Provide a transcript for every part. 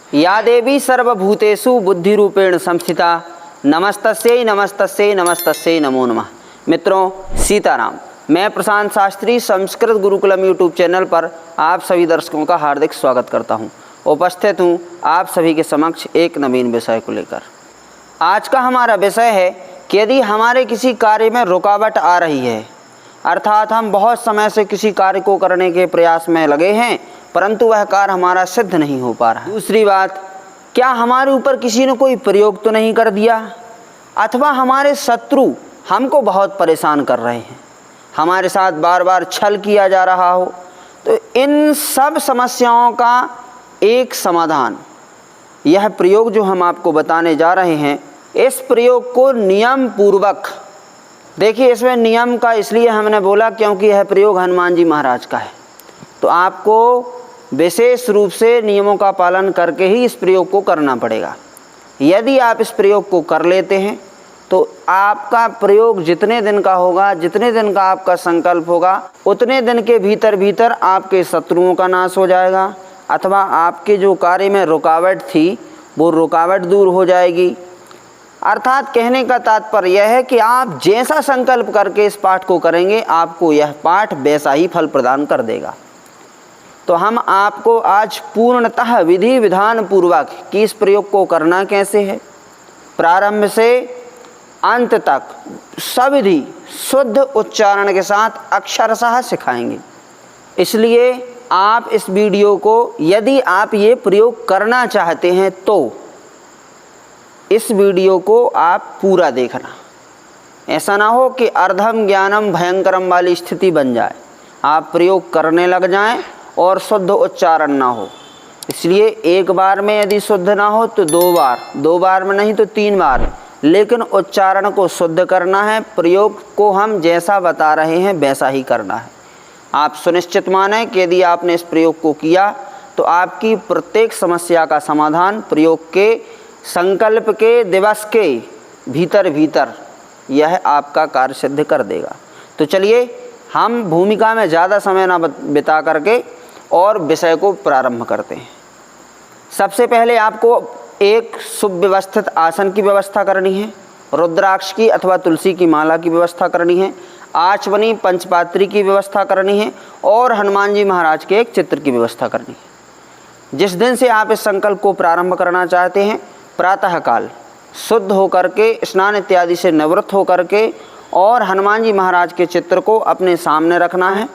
या देवी सर्वभूतेषु बुद्धिरूपेण संस्थिता नमस्तस्यै नमस्तस्यै नमस्तस्यै नमो नमः। मित्रों, सीताराम। मैं प्रशांत शास्त्री संस्कृत गुरुकुलम यूट्यूब चैनल पर आप सभी दर्शकों का हार्दिक स्वागत करता हूं। उपस्थित हूं आप सभी के समक्ष एक नवीन विषय को लेकर। आज का हमारा विषय है कि यदि हमारे किसी कार्य में रुकावट आ रही है, अर्थात हम बहुत समय से किसी कार्य को करने के प्रयास में लगे हैं परंतु वह कार्य हमारा सिद्ध नहीं हो पा रहा है। दूसरी बात, क्या हमारे ऊपर किसी ने कोई प्रयोग तो नहीं कर दिया, अथवा हमारे शत्रु हमको बहुत परेशान कर रहे हैं, हमारे साथ बार बार छल किया जा रहा हो। तो इन सब समस्याओं का एक समाधान, यह प्रयोग जो हम आपको बताने जा रहे हैं, इस प्रयोग को नियम पूर्वक देखिए। इसमें नियम का इसलिए हमने बोला क्योंकि यह प्रयोग हनुमान जी महाराज का है, तो आपको विशेष रूप से नियमों का पालन करके ही इस प्रयोग को करना पड़ेगा। यदि आप इस प्रयोग को कर लेते हैं तो आपका प्रयोग जितने दिन का होगा, जितने दिन का आपका संकल्प होगा, उतने दिन के भीतर भीतर आपके शत्रुओं का नाश हो जाएगा, अथवा आपके जो कार्य में रुकावट थी वो रुकावट दूर हो जाएगी। अर्थात कहने का तात्पर्य यह है कि आप जैसा संकल्प करके इस पाठ को करेंगे, आपको यह पाठ वैसा ही फल प्रदान कर देगा। तो हम आपको आज पूर्णतः विधि विधान पूर्वक कि इस प्रयोग को करना कैसे है, प्रारंभ से अंत तक सविधि शुद्ध उच्चारण के साथ अक्षरशः सिखाएंगे। इसलिए आप इस वीडियो को, यदि आप ये प्रयोग करना चाहते हैं तो इस वीडियो को आप पूरा देखना। ऐसा ना हो कि अर्धम ज्ञानम भयंकरम वाली स्थिति बन जाए, आप प्रयोग करने लग जाएं और शुद्ध उच्चारण ना हो। इसलिए एक बार में यदि शुद्ध ना हो तो दो बार में नहीं तो 3 बार, लेकिन उच्चारण को शुद्ध करना है। प्रयोग को हम जैसा बता रहे हैं वैसा ही करना है। आप सुनिश्चित माने कि यदि आपने इस प्रयोग को किया तो आपकी प्रत्येक समस्या का समाधान प्रयोग के संकल्प के दिवस के भीतर भीतर यह आपका कार्य सिद्ध कर देगा। तो चलिए हम भूमिका में ज़्यादा समय ना बिता करके और विषय को प्रारंभ करते हैं। सबसे पहले आपको एक सुव्यवस्थित आसन की व्यवस्था करनी है, रुद्राक्ष की अथवा तुलसी की माला की व्यवस्था करनी है, आचमनी पंचपात्री की व्यवस्था करनी है और हनुमान जी महाराज के एक चित्र की व्यवस्था करनी है। जिस दिन से आप इस संकल्प को प्रारंभ करना चाहते हैं, प्रातःकाल शुद्ध होकर के, स्नान इत्यादि से निवृत्त होकर के और हनुमान जी महाराज के चित्र को अपने सामने रखना है।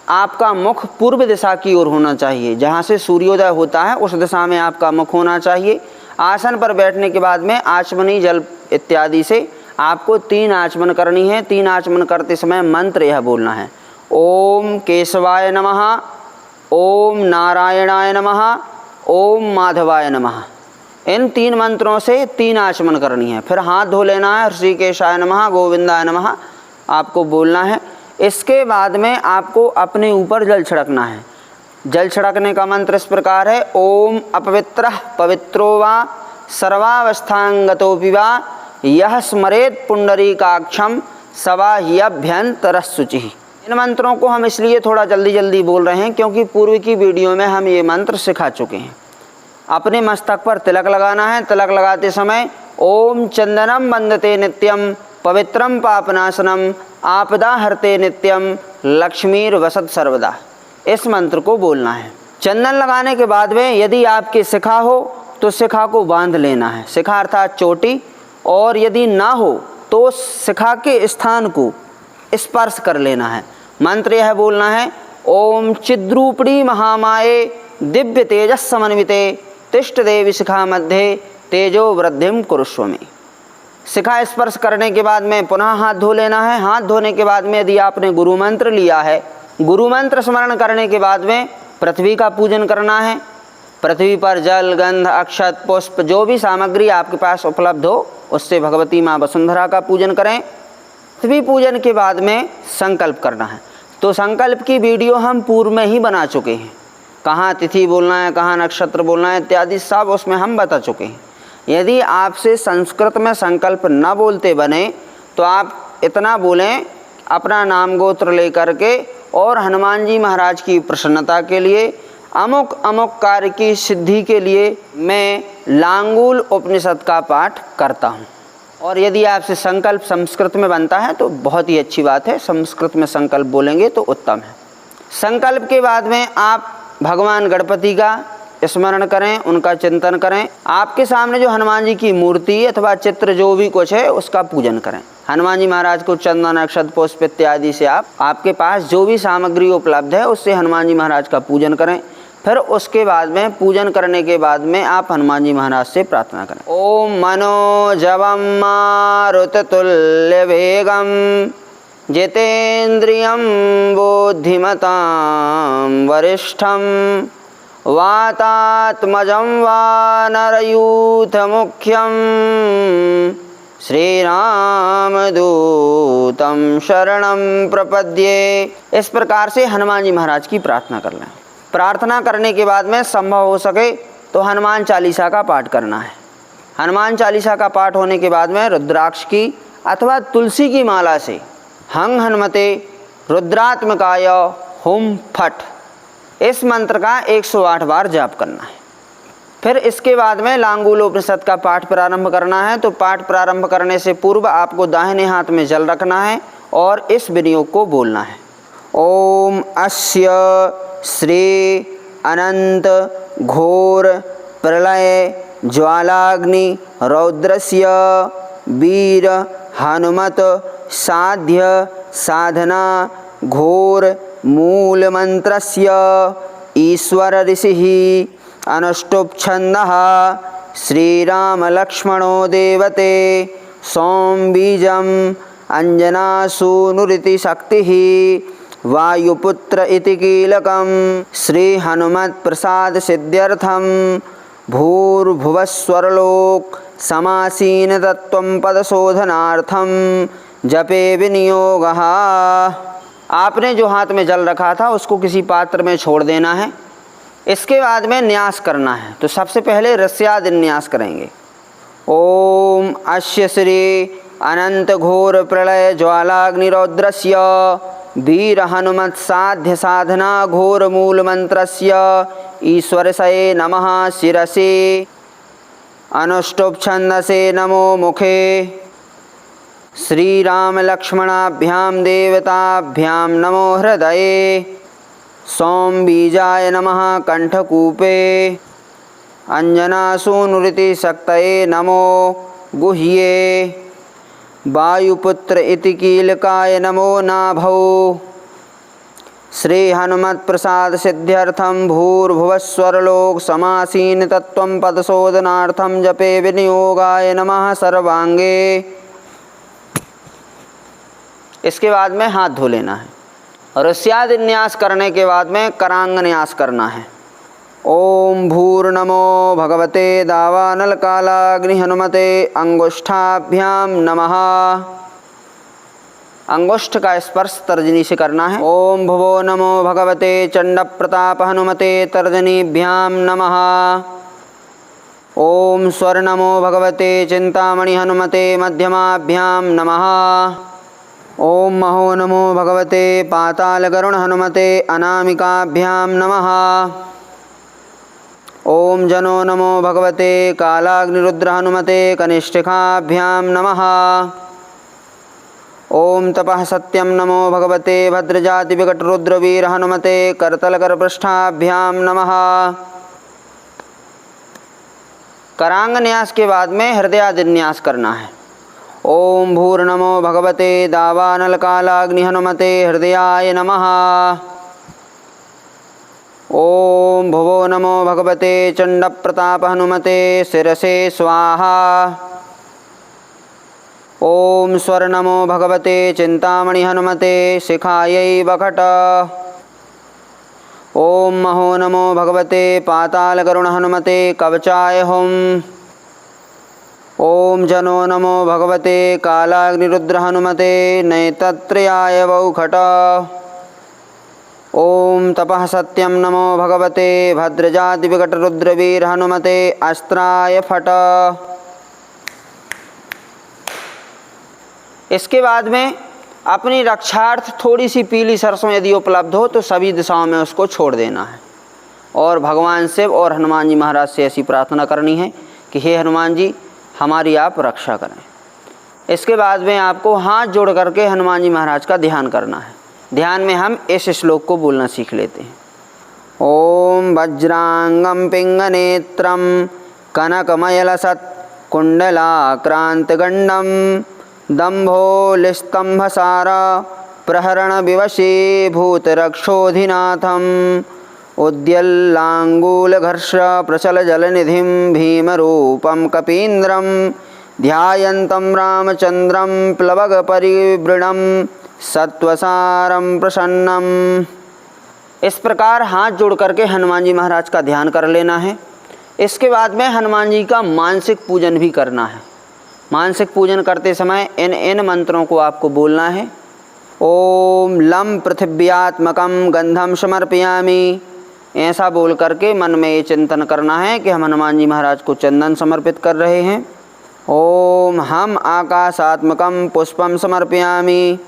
आपका मुख पूर्व दिशा की ओर होना चाहिए, जहाँ से सूर्योदय होता है उस दिशा में आपका मुख होना चाहिए। आसन पर बैठने के बाद में आचमनी जल इत्यादि से आपको 3 आचमन करनी है। 3 आचमन करते समय मंत्र यह बोलना है, ओम केशवाय नमः, ओम नारायणाय नमः, ओम माधवाय नमः। इन 3 मंत्रों से 3 आचमन करनी है। फिर हाथ धो लेना है, ऋषिकेशाय नमः, गोविंदाय नमः आपको बोलना है। इसके बाद में आपको अपने ऊपर जल छिड़कना है। जल छिड़कने का मंत्र इस प्रकार है, ओम अपवित्रः पवित्रो वा सर्वावस्थांगतोऽपि वा यह स्मरेत पुंडरीकाक्षं सवा ह्यभ्यंतरः शुचिः। इन मंत्रों को हम इसलिए थोड़ा जल्दी जल्दी बोल रहे हैं क्योंकि पूर्व की वीडियो में हम ये मंत्र सिखा चुके हैं। अपने मस्तक पर तिलक लगाना है। तिलक लगाते समय ओम चंदनम वंदते नित्यम पवित्रम पापनाशनम आपदा हरते नित्यम लक्ष्मीर वसत सर्वदा, इस मंत्र को बोलना है। चंदन लगाने के बाद में यदि आपकी शिखा हो तो शिखा को बांध लेना है, शिखा अर्थात चोटी, और यदि ना हो तो शिखा के स्थान को स्पर्श कर लेना है। मंत्र यह बोलना है, ओम चिद्रूपणी महामाये दिव्य तेजस समन्विते तिष्ठ देवी शिखा मध्य तेजो वृद्धिम कुरुष्व में। शिखा स्पर्श करने के बाद में पुनः हाथ धो लेना है। हाथ धोने के बाद में यदि आपने गुरु मंत्र लिया है, गुरु मंत्र स्मरण करने के बाद में पृथ्वी का पूजन करना है। पृथ्वी पर जल, गंध, अक्षत, पुष्प जो भी सामग्री आपके पास उपलब्ध हो उससे भगवती माँ वसुंधरा का पूजन करें। पृथ्वी पूजन के बाद में संकल्प करना है। तो संकल्प की वीडियो हम पूर्व में ही बना चुके हैं, कहाँ तिथि बोलना है, कहाँ नक्षत्र बोलना है इत्यादि सब उसमें हम बता चुके हैं। यदि आपसे संस्कृत में संकल्प न बोलते बने तो आप इतना बोलें, अपना नाम गोत्र लेकर के और हनुमान जी महाराज की प्रसन्नता के लिए अमुक अमुक कार्य की सिद्धि के लिए मैं लांगूल उपनिषद का पाठ करता हूँ। और यदि आपसे संकल्प संस्कृत में बनता है तो बहुत ही अच्छी बात है, संस्कृत में संकल्प बोलेंगे तो उत्तम है। संकल्प के बाद में आप भगवान गणपति का स्मरण करें, उनका चिंतन करें। आपके सामने जो हनुमान जी की मूर्ति अथवा चित्र जो भी कुछ है उसका पूजन करें। हनुमान जी महाराज को चंदन, अक्षत, पुष्प इत्यादि से आपके पास जो भी सामग्री उपलब्ध है उससे हनुमान जी महाराज का पूजन करें। फिर उसके बाद में पूजन करने के बाद में आप हनुमान जी महाराज से प्रार्थना करें। ओम मनोजवम मारुततुल्य वेगम जितेन्द्रियं बुद्धिमतां वरिष्ठं वातात्मजं वानरयूथमुख्यं श्रीरामदूतं शरणं प्रपद्ये। इस प्रकार से हनुमान जी महाराज की प्रार्थना कर लें। प्रार्थना करने के बाद में संभव हो सके तो हनुमान चालीसा का पाठ करना है। हनुमान चालीसा का पाठ होने के बाद में रुद्राक्ष की अथवा तुलसी की माला से हंग हनुमते रुद्रात्मकाय हुम फट इस मंत्र का 108 बार जाप करना है। फिर इसके बाद में लांगूल उपनिषद का पाठ प्रारंभ करना है। तो पाठ प्रारंभ करने से पूर्व आपको दाहिने हाथ में जल रखना है और इस विनियोग को बोलना है। ओम अस्य श्री अनंत घोर प्रलय ज्वालाग्नि रौद्रस्य वीर हनुमत साध्य साधना घोर मूल मंत्रस्य ईश्वर ऋषिः अनुष्टुप् छन्दः श्रीराम लक्ष्मणो देवते सोम बीजम अंजनासूनुरिति शक्तिः वायुपुत्र इति कीलकं श्री हनुमत् प्रसाद सिद्ध्यर्थं भूर्भुवस्वरलोक समासीन तत्त्वं पदशोधनार्थं जपे विनियोगः। आपने जो हाथ में जल रखा था उसको किसी पात्र में छोड़ देना है। इसके बाद में न्यास करना है। तो सबसे पहले रस्यादि न्यास करेंगे। ओम अस्य श्री अनंत घोर प्रलय ज्वालाग्निरौद्रस्य वीर हनुमत साध्य साधना घोर मूल मंत्रस्य ईश्वरसये नमः शिरसे अनुष्टुप् छन्दसे नमो मुखे श्रीराम लक्ष्मणाभ्यां देवताभ्यां नमो हृदये सोम बीजाय नमः कंठकूपे अंजनासूनुरिति शक्तये नमो गुह्ये वायुपुत्र इति कीलकाय नमो नाभौ श्री हनुमत् प्रसाद सिद्ध्यर्थं भूर्भुवस्वरलोक समासीन तत्त्वं पदशोधनार्थं जपे विनियोगाय नमः सर्वांगे। इसके बाद में हाथ धो लेना है। रस्यादि न्यास करने के बाद में करांग न्यास करना है। ओम भूर्नमो भगवते दावानल कालाग्नि हनुमते अंगुष्ठाभ्याम नमः। अंगुष्ठ का स्पर्श तर्जनी से करना है। ओम भुवो नमो भगवते चंड प्रताप हनुमते तर्जनीभ्याम नमः। ओम स्वर नमो भगवते चिंतामणि हनुमते मध्यमाभ्याम नमः। ओम महो नमो भगवते पाताल गरुण हनुमते अनामिकाभ्याम नमः। ओम जनो नमो भगवते कालाग्निरुद्र हनुमते कनिष्ठिकाभ्याम नमः। ओम तपः सत्यम नमो भगवते भद्रजाति विकटरुद्रवीर हनुमते करतलकरपृष्ठाभ्याम नमः। करांग न्यास के बाद में हृदयादि न्यास करना है। ओम भूर्नमो भगवते दावानल कालाग्नि हनुमते हृदयाय नमः। ओम भुवो नमो भगवते चंड प्रताप हनुमते शिरसे स्वाहा। ओम स्वर नमो भगवते चिंतामणि हनुमते शिखायै वखट। ओम महो नमो भगवते पाताल गरुण हनुमते कवचाय हुम। ओम जनो नमो भगवते कालाग्निरुद्र हनुमते नैतत्त्रयाय वौखट। ओम तपः सत्यम नमो भगवते भद्रजाति विकटरुद्रवीर हनुमते अस्त्राय फट। इसके बाद में अपनी रक्षार्थ थोड़ी सी पीली सरसों यदि उपलब्ध हो तो सभी दिशाओं में उसको छोड़ देना है। और भगवान शिव और हनुमान जी महाराज से ऐसी प्रार्थना करनी है कि हे हनुमान जी हमारी आप रक्षा करें। इसके बाद में आपको हाथ जोड़ करके हनुमान जी महाराज का ध्यान करना है। ध्यान में हम इस श्लोक को बोलना सीख लेते हैं। ओम वज्रांगम पिंगनेत्रम कनकमयलसत् कुंडलाक्रांतगंडम दंभोलिस्तंभसार प्रहरण विवशे भूतरक्षोधिनाथम उद्यल्लांगूलघर्ष प्रचल जलनिधिं भीमरूपं कपीन्द्रं ध्यायन्तं रामचंद्रं प्लवगपरिवृणं सत्वसारं प्रसन्नम। इस प्रकार हाथ जोड़ करके हनुमान जी महाराज का ध्यान कर लेना है। इसके बाद में हनुमान जी का मानसिक पूजन भी करना है। मानसिक पूजन करते समय इन मंत्रों को आपको बोलना है। ओम लम पृथिव्यात्मकं गंधम समर्पयामि, ऐसा बोल करके मन में ये चिंतन करना है कि हम हनुमान जी महाराज को चंदन समर्पित कर रहे हैं। ओम हम आकाशात्मकं पुष्पम समर्पयामि,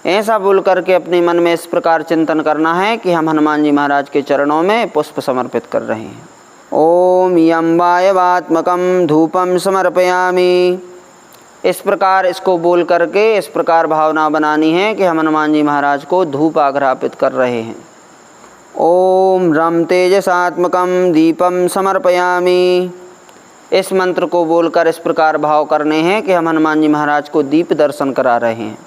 ऐसा बोल करके अपने मन में इस प्रकार चिंतन करना है कि हम हनुमान जी महाराज के चरणों में पुष्प समर्पित कर रहे हैं। ओम यं वायवात्मकं धूपम समर्पयामि, इस प्रकार इसको बोल करके इस प्रकार भावना बनानी है कि हम हनुमान जी महाराज को धूप आघ्रापित कर रहे हैं। ओम रम तेजसात्मकं दीपम समर्पयामि, इस मंत्र को बोलकर इस प्रकार भाव करने हैं कि हम हनुमान जी महाराज को दीप दर्शन करा रहे हैं।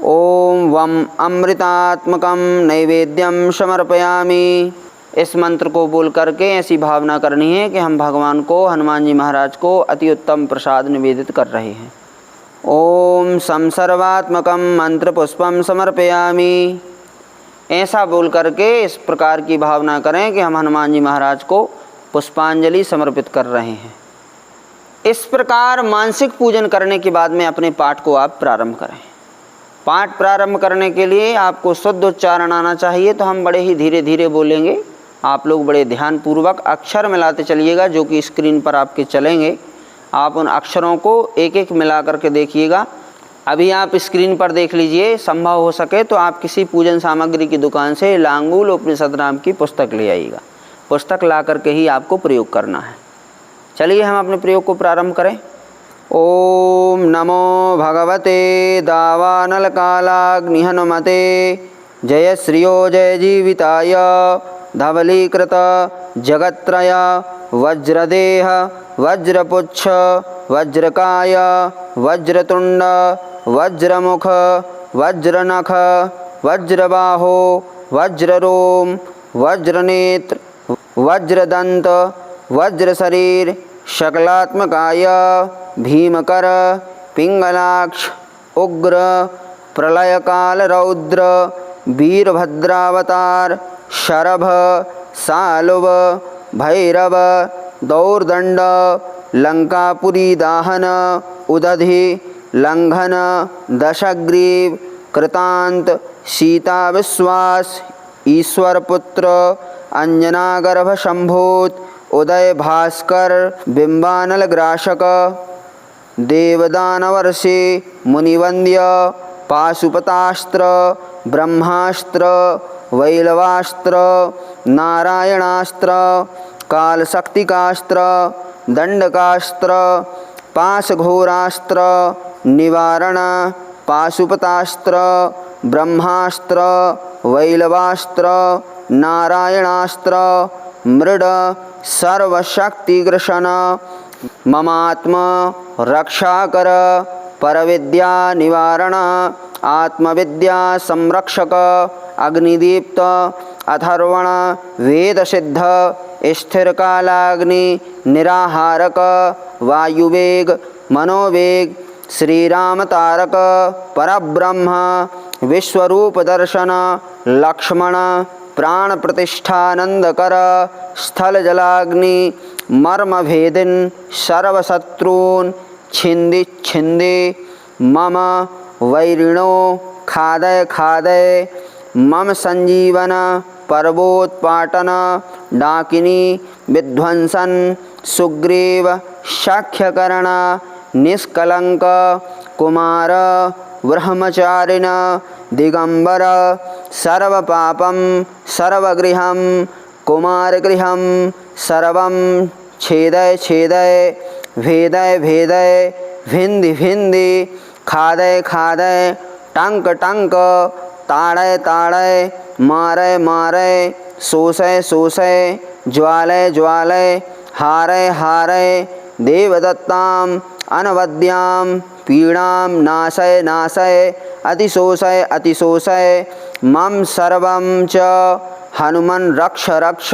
ओम वम अमृतात्मकं नैवेद्यम समर्पयामि, इस मंत्र को बोल करके ऐसी भावना करनी है कि हम भगवान को हनुमान जी महाराज को अति उत्तम प्रसाद निवेदित कर रहे हैं। ओम संसर्वात्मकं मंत्र पुष्पम समर्पयामि, ऐसा बोल करके इस प्रकार की भावना करें कि हम हनुमान जी महाराज को पुष्पांजलि समर्पित कर रहे हैं। इस प्रकार मानसिक पूजन करने के बाद में अपने पाठ को आप प्रारंभ करें। पाठ प्रारंभ करने के लिए आपको शुद्ध उच्चारण आना चाहिए, तो हम बड़े ही धीरे धीरे बोलेंगे। आप लोग बड़े ध्यानपूर्वक अक्षर मिलाते चलिएगा जो कि स्क्रीन पर आपके चलेंगे। आप उन अक्षरों को एक एक मिला करके देखिएगा। अभी आप स्क्रीन पर देख लीजिए, संभव हो सके तो आप किसी पूजन सामग्री की दुकान से लांगूल उपनिषद नाम की पुस्तक ले आइएगा। पुस्तक ला करके ही आपको प्रयोग करना है। चलिए हम अपने प्रयोग को प्रारंभ करें। ओम नमो भगवते दावानलकालाग्निहनुमते जय श्रियो जय जीविताय धवलीकृत जगत्त्रय वज्रदेह वज्रपुच्छ वज्रकाय वज्रतुंड वज्रमुख वज्रनख वज्रबाहो वज्ररोम वज्रनेत्र वज्रदंत वज्रशरीर शकलात्मकाय भीमकर पिंगलाक्ष उग्र प्रलयकाल रौद्र वीरभद्रावतार शरभ सालुव भैरव दौर्दंड लंकापुरी दाहन उदधि लंघन दशग्रीव कृतांत सीता विश्वास ईश्वरपुत्र अंजनागर्भ शंभूत उदय भास्कर बिंबानल ग्राशक देवदानवर्षे मुनिवंद्य पाशुपतास्त्र ब्रह्मास्त्र वैलवास्त्र नारायणास्त्र कालशक्तिकास्त्र दंडकास्त्र पाशघोरास्त्र निवारण पाशुपतास्त्र ब्रह्मास्त्र वैलवास्त्र नारायणास्त्र मृड सर्वशक्तिग्रशन ममात्म रक्षाकर परविद्या निवारण आत्मविद्या संरक्षक अग्निदीप्त अथर्वण वेद सिद्ध स्थिरकालाग्नि निराहारक वायुवेग मनोवेग श्रीराम तारक परब्रह्म विश्वरूप दर्शन लक्ष्मण प्राण प्रतिष्ठानंदकर स्थल जलाग्नि मर्म भेदिन सर्वशत्रून् छिंदि छिंदि मम वैरिणो खादय खादय मम संजीवन पर्वोत्पाटन डाकिनी विध्वंसन सुग्रीव शाख्यकरण निष्कलंक कुमार ब्रह्मचारिण दिगंबर सर्वपापम सर्वगृहम कुमारगृहं सर्वं छेदय छेदय भेदय भेदय भिन्धि भिन्धि खादय खादय टंक टंक ताड़य ताड़य मारय मारय शोषय शोषय ज्वालय ज्वालय हारय हारय देवदत्तां अनवद्यां पीड़ां नाशय नाशय अतिशोषय अतिशोषय मम सर्वं च हनुमन् रक्ष रक्ष।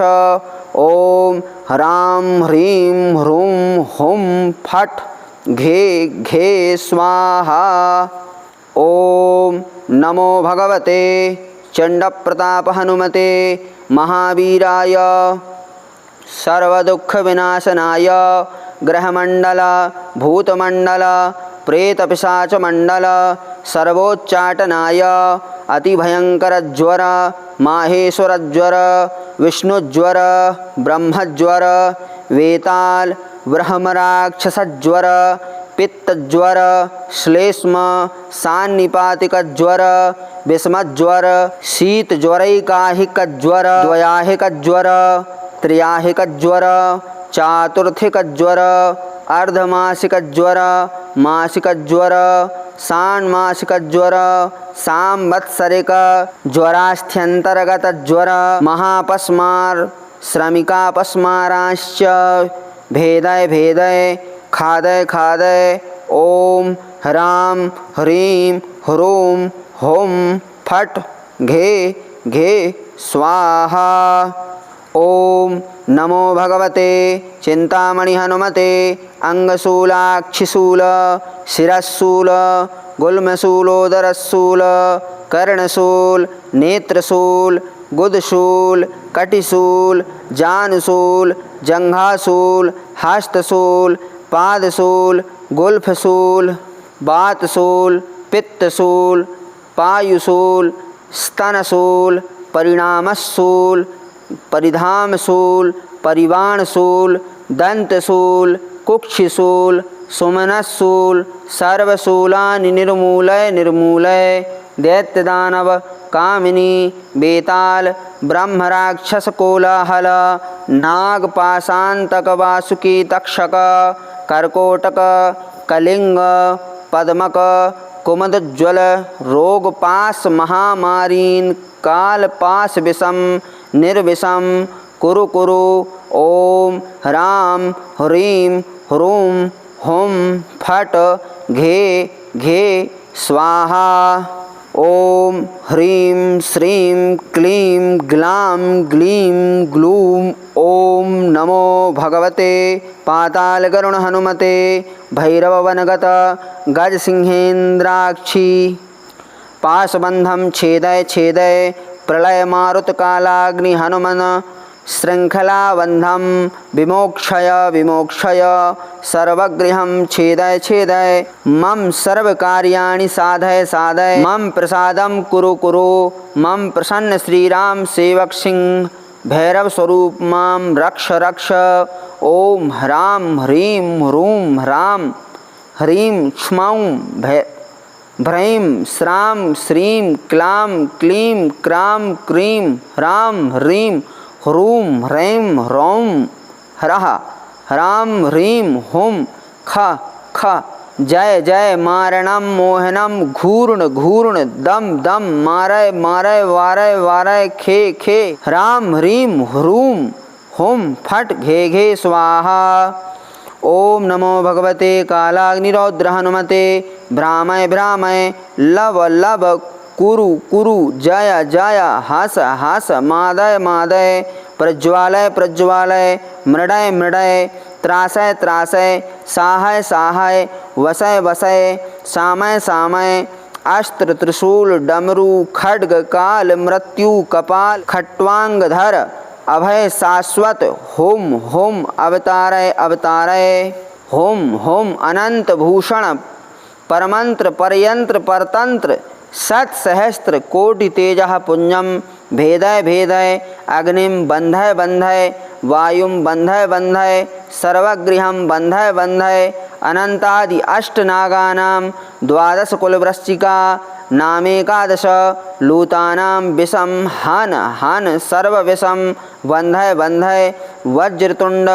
ओम ह्रां ह्रीं ह्रूं हुं फट् घे घे स्वाहा। ओम नमो भगवते चंडप्रताप हनुमते महावीराय सर्वदुःखविनाशनाय ग्रहमंडल भूतमंडल प्रेतपिशाचमंडल सर्वोच्चाटनाय अतिभयंकरज्वर माहेश्वरज्वर विष्णुज्वर ब्रह्मज्वर वेताल ब्रह्मराक्षसज्वर पित्तज्वर श्लेष्म सान्निपातिकज्वर विषमज्वर शीतज्वरैकाहिकज्वर द्वयाहिकज्वर त्र्याहिकज्वर चातुर्थिकज्वर अर्धमासिकज्वर मासिकज्वर षाण्मासिकज्वर सांवत्सरिक ज्वरास्थ्यंतर्गतज्वर महापस्मार श्रमिकापस्माराश्च भेदय भेदय खादय खादय। ओम ह्रां ह्रीं ह्रूं हुं फट् घे घे स्वाहा। ओम नमो भगवते चिंतामणि हनुमते अंगशूलाक्षिशूल शिरशूल गुल्मशूलोदरशूल कर्णशूल नेत्रशूल गुदशूल कटिशूल जानुशूल जंघाशूल हस्तशूल पादशूल गुल्फशूल बातशूल पित्तशूल पायुशूल स्तनशूल परिणामशूल परिधामशूल परिवाणशूल दंतशूल कुक्षिशूल सुमनशूल सर्वशूलानि निर्मूलय निर्मूलय। दैत्यदानव कामिनी बेताल ब्रह्मराक्षस कोलाहल नागपाशांतक वासुकी तक्षक कर्कोटक कलिंग पद्मक कुमदज्वल रोगपाश महामारीन कालपाश विषम निर्विषम कुरु कुरु। ओम ह्रां ह्रीं ह्रूं हुं फट् घे घे स्वाहा। ओम ह्रीं श्रीं क्लीं ग्लां ग्लीं ग्लूं। ओम नमो भगवते पातालगरुण हनुमते भैरववनगत गजसिंहेन्द्राक्षी पाशबंधं छेदय छेदय प्रलय मारुत कालाग्नि हनुमन श्रृंखलाबंधं विमोक्षय विमोक्षय सर्वगृहं छेदय छेदय मम सर्वकार्याणि साधय साधय मम प्रसादं कुरु कुरु मम प्रसन्न श्रीराम सेवक सिंह भैरव स्वरूप मां रक्ष रक्ष। ओम ह्रां ह्रीं ह्रूं ह्रां ह्रीं क्ष्मौं भ्रैं श्रां श्रीं क्लां क्लीं क्रां क्रीं ह्रां ह्रीं ह्रूं ह्रैं ह्रौं ह्रः ह्रां ह्रीं हुं ख ख। जय जय मारणं मोहनं घूर्ण घूर्ण दम दम मारय मारय वारय वारय खे खे। ह्रां ह्रीं ह्रूं हुं फट् घे घे स्वाहा। ओम नमो भगवते कालाग्निरौद्र हनुमते भ्रामय भ्रामय लव लव कुरु कुरु जय जय हास हास मादय मादय प्रज्वालय प्रज्वालय मृडय मृडय त्रासय त्रासय साहय साहय वसय वसय सामय सामय अस्त्र त्रिशूल डमरू खड्ग काल मृत्यु कपाल खट्वांगधर अभय शाश्वत होम होम अवतारय अवतारय। होम होम अनंत भूषण परमंत्र परयंत्र परतंत्र सत्सहस्त्र कोटि तेजः पुण्यम भेदय भेदय अग्निम बंधय बंधय वायुम बंधय बंधय सर्वगृहं बंधय बंधय अनंतादि अष्टनागानां द्वादश कुलवृश्चिका नामेकादश लूतानां विषं हन हन सर्वविषं बन्धय बन्धय वज्रतुण्ड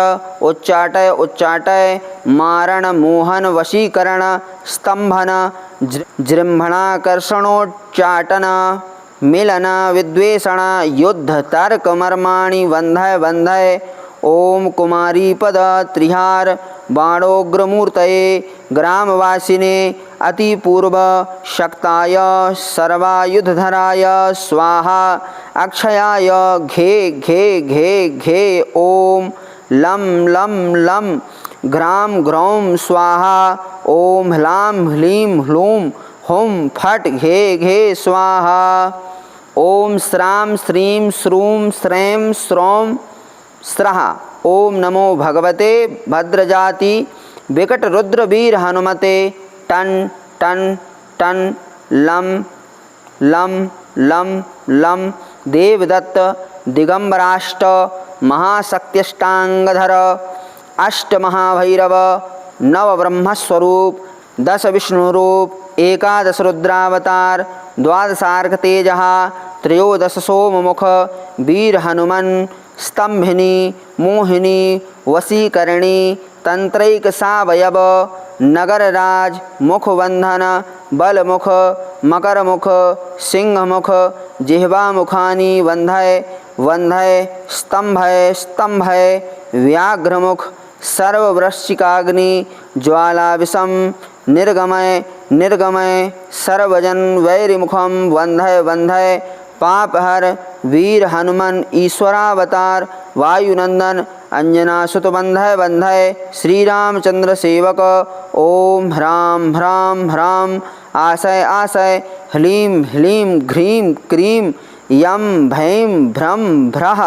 उच्चाटय उच्चाटय मारण मोहन वशीकरण स्तंभन जृंभणाकर्षणोच्चाटन मिलन विद्वेषण युद्ध तर्क मर्माणि बन्धय बन्धय ओम कुमारी पद त्रिहार बाणोग्रमूर्तये ग्रामवासिने अतिपूर्व शक्ताय सर्वायुधधराय स्वाहा अक्षयाय घे घे घे घे ओम लं लं लं ग्राम ग्रौम स्वाहा ओम ह्लां ह्लीं ह्लूं हुं फट् घे घे स्वाहा ओम स्रां श्रीं श्रूं श्रें स्रौं स्रः ओम नमो भगवते भद्रजाति विकट रुद्र वीर हनुमते टन टन टन लं लं लं लं देवदत्त दिगंबराष्ट महाशक्त्यष्टांगधर अष्ट महाभैरव नव ब्रह्मस्वरूप 10 विष्णुरूप 11 रुद्रावतार 12 तेजः 13 सोममुख वीर हनुमन स्तंभिनी मोहिनी वशीकरणी तंत्रैक सावयव नगरराज मुखबंधन बलमुख मकरमुख सिंहमुख जिह्वामुखानि वंधय वंधय स्तंभय स्तंभय व्याघ्रमुख सर्ववृश्चिकाग्नि ज्वालाविषम निर्गमय निर्गमय सर्वजन वैरिमुखम वंधय वंधय पापहर वीर हनुमन ईश्वरावतार वायुनंदन अंजनासुत बंधय बंधय श्री रामचंद्र सेवक ओम ह्रां ह्रां ह्रां आशय आशय ह्लीं ह्लीं घ्रीं क्रीं यं भैं भ्रं भ्रः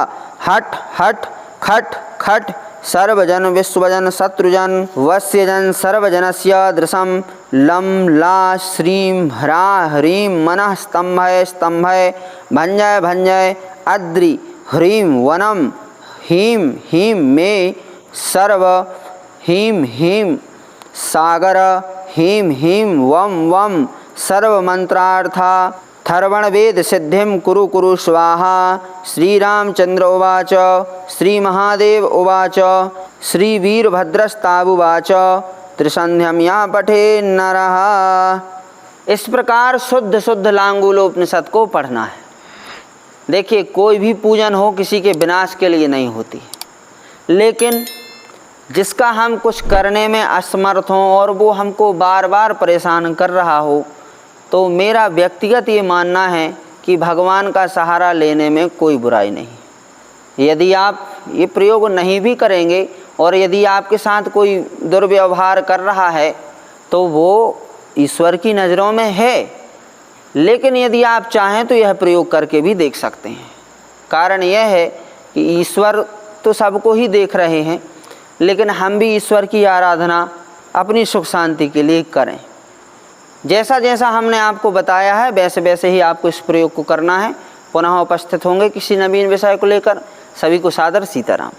हट हट खट खट सर्वजन विश्वजन शत्रुजन वस्यजन सर्वजनस्य दृशं लं ला श्रीं ह्रा ह्रीं मनः स्तंभय स्तंभय भंजय भंजय अद्रि ह्रीं वनं हीं हीं मे सर्व हीं हीं सागर हीं हीं वं वं सर्वमंत्रार्था थर्वणवेद सिद्धिं कुरु कुरु स्वाहा श्रीरामचंद्र उवाच श्रीमहादेव उवाच श्रीवीरभद्रस्तावुवाच त्रिसंध्यं या पठे नरः। इस प्रकार शुद्ध शुद्ध लांगूलोपनिषद को पढ़ना है। देखिए, कोई भी पूजन हो किसी के विनाश के लिए नहीं होती, लेकिन जिसका हम कुछ करने में असमर्थ हों और वो हमको बार बार परेशान कर रहा हो, तो मेरा व्यक्तिगत ये मानना है कि भगवान का सहारा लेने में कोई बुराई नहीं। यदि आप ये प्रयोग नहीं भी करेंगे और यदि आपके साथ कोई दुर्व्यवहार कर रहा है तो वो ईश्वर की नज़रों में है, लेकिन यदि आप चाहें तो यह प्रयोग करके भी देख सकते हैं। कारण यह है कि ईश्वर तो सबको ही देख रहे हैं, लेकिन हम भी ईश्वर की आराधना अपनी सुख शांति के लिए करें। जैसा जैसा हमने आपको बताया है वैसे वैसे ही आपको इस प्रयोग को करना है। पुनः उपस्थित होंगे किसी नवीन विषय को लेकर। सभी को सादर सीताराम।